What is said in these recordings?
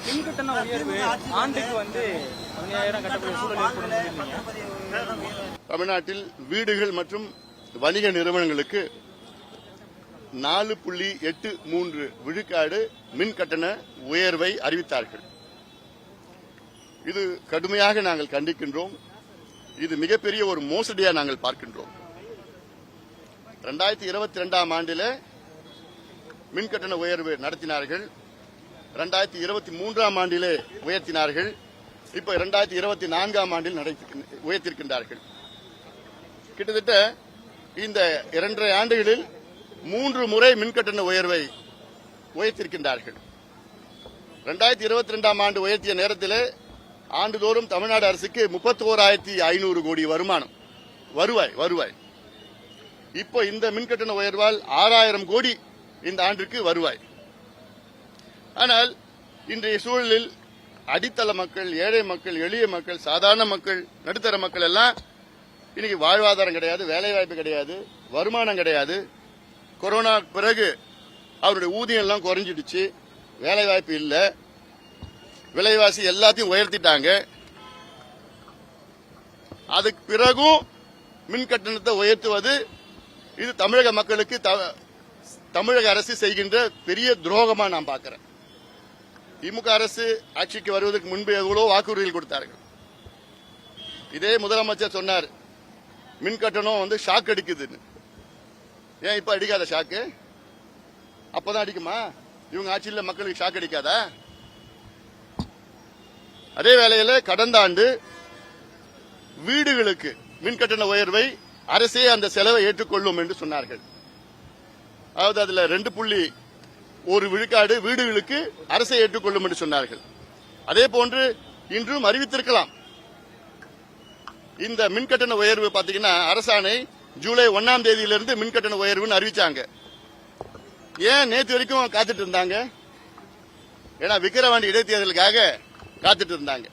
மின்கட்டண உயர்வு ஆண்டுக்கு வந்து 15,000 கட்டக்கூடிய சூழல் ஏற்படும். தமிழ்நாட்டில் வீடுகள் மற்றும் வணிக நிறுவனங்களுக்கு 4.83 விழுக்காடு மின் கட்டண உயர்வை அறிவித்தார்கள். இது கடுமையாக நாங்கள் கண்டிக்கின்றோம். இது மிகப்பெரிய ஒரு மோசடியா நாங்கள் பார்க்கின்றோம். 2022ஆம் ஆண்டில் மின் கட்டண உயர்வு நடத்தினார்கள். 2023ஆம் ஆண்டிலே உயர்த்தினார்கள். இப்ப 2024ஆம் ஆண்டில் உயர்த்திருக்கின்றார்கள். கிட்டத்தட்ட இந்த 2.5 ஆண்டுகளில் 3 முறை மின்கட்டண உயர்வை உயர்த்திருக்கின்றார்கள். 2022ஆம் ஆண்டு உயர்த்திய நேரத்தில் ஆண்டுதோறும் தமிழ்நாடு அரசுக்கு 31,500 கோடி வருவாய். இப்போ இந்த மின்கட்டண உயர்வால் 6,000 கோடி இந்த ஆண்டிற்கு வருவாய். ஆனால் இன்றைய சூழலில் அடித்தள மக்கள், ஏழை மக்கள், எளிய மக்கள், சாதாரண மக்கள், நடுத்தர மக்கள் எல்லாம் இன்னைக்கு வாழ்வாதாரம் கிடையாது, வேலைவாய்ப்பு கிடையாது, வருமானம் கிடையாது. கொரோனா பிறகு அவருடைய ஊதியம் எல்லாம் குறைஞ்சிடுச்சு, வேலைவாய்ப்பு இல்ல, விலைவாசி எல்லாத்தையும் உயர்த்திட்டாங்க. அதுக்கு பிறகும் மின் கட்டணத்தை உயர்த்துவது இது தமிழக மக்களுக்கு தமிழக அரசு செய்கின்ற பெரிய துரோகமா நான் பார்க்கிறேன். திமுக அரசு ஆட்சிக்கு வருவதற்கு முன்பு எவ்வளவு வாக்குறுதிகள் கொடுத்தார்கள். இதே முதலமைச்சர் சொன்னார் மின் கட்டணம் வந்து ஷாக் அடிக்குதுன்னு. ஏன் இப்ப அடிக்காத ஷாக்கு? அப்பதான் அடிக்குமா? இவங்க ஆட்சியில் மக்களுக்கு ஷாக் அடிக்காதா? அதே வேளையில் கடந்த ஆண்டு வீடுகளுக்கு மின் கட்டண உயர்வை அரசே அந்த செலவை ஏற்றுக்கொள்ளும் என்று சொன்னார்கள். அதாவது அதுல 2.1 விழுக்காடு வீடுகளுக்கு அரசை ஏற்றுக்கொள்ளும் என்று சொன்னார்கள். அதே போன்று இன்றும் அறிவித்திருக்கலாம். இந்த மின்கட்டண உயர்வு பாத்தீங்கன்னா அரசாணை ஜூலை 1ஆம் தேதியிலிருந்து மின்கட்டண உயர்வுன்னு அறிவிச்சாங்க. ஏன் நேற்று வரைக்கும் காத்துட்டு இருந்தாங்க? ஏன்னா விக்கிரவாண்டி இடைத்தேர்தலுக்காக காத்துட்டு இருந்தாங்க.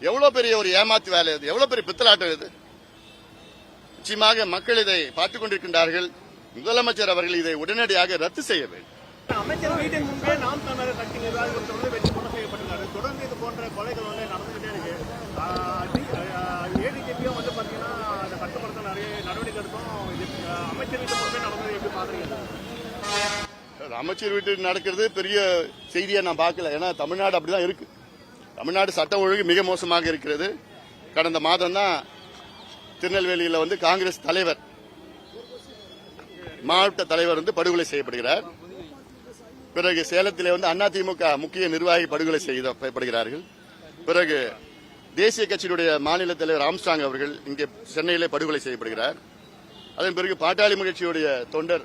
எவ்வளவு பெரிய ஒரு ஏமாத்து வேலை இது, எவ்வளவு பெரிய பித்தலாட்டம் இது. நிச்சயமாக மக்கள் இதை பார்த்துக் கொண்டிருக்கின்றார்கள். முதலமைச்சர் அவர்கள் இதை உடனடியாக ரத்து செய்ய வேண்டும். அமைச்சர் வீட்டின் முன்பே நாம் தமிழர் கட்சி நிர்வாகிகள் தொடர்ந்து வெற்றி கொலை செய்யப்பட்டுள்ளாரு. தொடர்ந்து இது போன்ற கொலைகள் வந்து நடந்துகிட்டே இருக்கு. ஏடிஜிபியும் வந்து பாத்தீங்கன்னா அதை கட்டுப்படுத்த நிறைய நடவடிக்கை எடுக்கும். அமைச்சர் வீட்டு முன்பே நடந்தது எப்படி பாக்குறீங்க? அமைச்சர் வீட்டில் நடக்கிறது பெரிய செய்தியா நான் பார்க்கல. ஏன்னா தமிழ்நாடு அப்படிதான் இருக்கு. தமிழ்நாடு சட்ட ஒழுங்கு மிக மோசமாக இருக்கிறது. கடந்த மாதம் தான் திருநெல்வேலியில் வந்து காங்கிரஸ் தலைவர், மாவட்ட தலைவர் வந்து படுகொலை செய்யப்படுகிறார். பிறகு சேலத்திலே வந்து அதிமுக முக்கிய நிர்வாகி படுகொலை செய்யப்படுகிறார்கள். பிறகு தேசிய கட்சியினுடைய மாநில தலைவர் ஆம்ஸ்ட்ராங் அவர்கள் இங்கே சென்னையிலே படுகொலை செய்யப்படுகிறார். அதன் பிறகு பாட்டாளி கட்சியுடைய தொண்டர்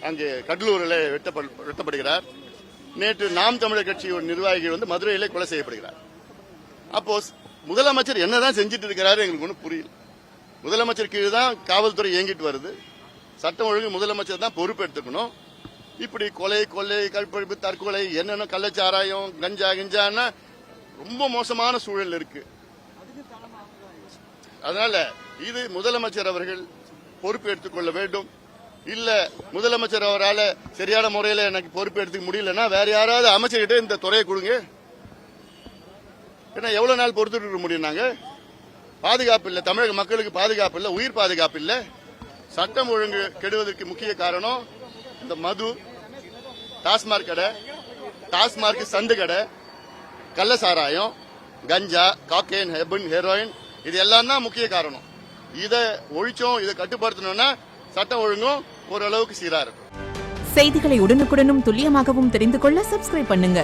அங்கே கடலூரில் வெட்டப்படுகிறார். நேற்று நாம் தமிழர் கட்சியோட நிர்வாகிகள் வந்து மதுரையிலே கொலை செய்யப்படுகிறார். அப்போ முதலமைச்சர் என்னதான் செஞ்சிட்டு இருக்கிறாரு எங்களுக்கு ஒன்றும் புரியல. முதலமைச்சர் கீழே தான் காவல்துறை இயங்கிட்டு வருது. சட்டம் ஒழுங்கு முதலமைச்சர் தான் பொறுப்பு எடுத்துக்கணும். இப்படி கொலை, கற்பழிப்பு, தற்கொலை, என்னென்ன கள்ளச்சாராயம், கஞ்சா கிஞ்சான்னா ரொம்ப மோசமான சூழல் இருக்கு. அதனால இது முதலமைச்சர் அவர்கள் பொறுப்பு எடுத்துக்கொள்ள வேண்டும். இல்ல முதலமைச்சர் அவரால் சரியான முறையில் எனக்கு பொறுப்பு எடுத்துக்க முடியலன்னா வேற யாராவது அமைச்சர்கிட்ட இந்த துறையை கொடுங்க. ஏன்னா எவ்வளவு நாள் பொறுத்துட்டு இருக்க முடியும்? நாங்க பாதுகாப்பு இல்ல, தமிழக மக்களுக்கு பாதுகாப்பு இல்ல, உயிர் பாதுகாப்பு இல்ல. சட்டம் ஒழுங்கு கெடுவதற்கு முக்கிய காரணம் இந்த மது, டாஸ்மாக் கடை, டாஸ்மாக் சந்து கடை, கள்ளசாராயம், கஞ்சா, காக்கைன், ஹெரோயின், இது எல்லாம் தான் முக்கிய காரணம். இதை ஒழிச்சோம், இதை கட்டுப்படுத்தணும்னா சட்டம் ஒழுங்கும் ஓரளவுக்கு சீரா இருக்கும். செய்திகளை உடனுக்குடனும் துல்லியமாகவும் தெரிந்து கொள்ள சப்ஸ்கிரைப் பண்ணுங்க.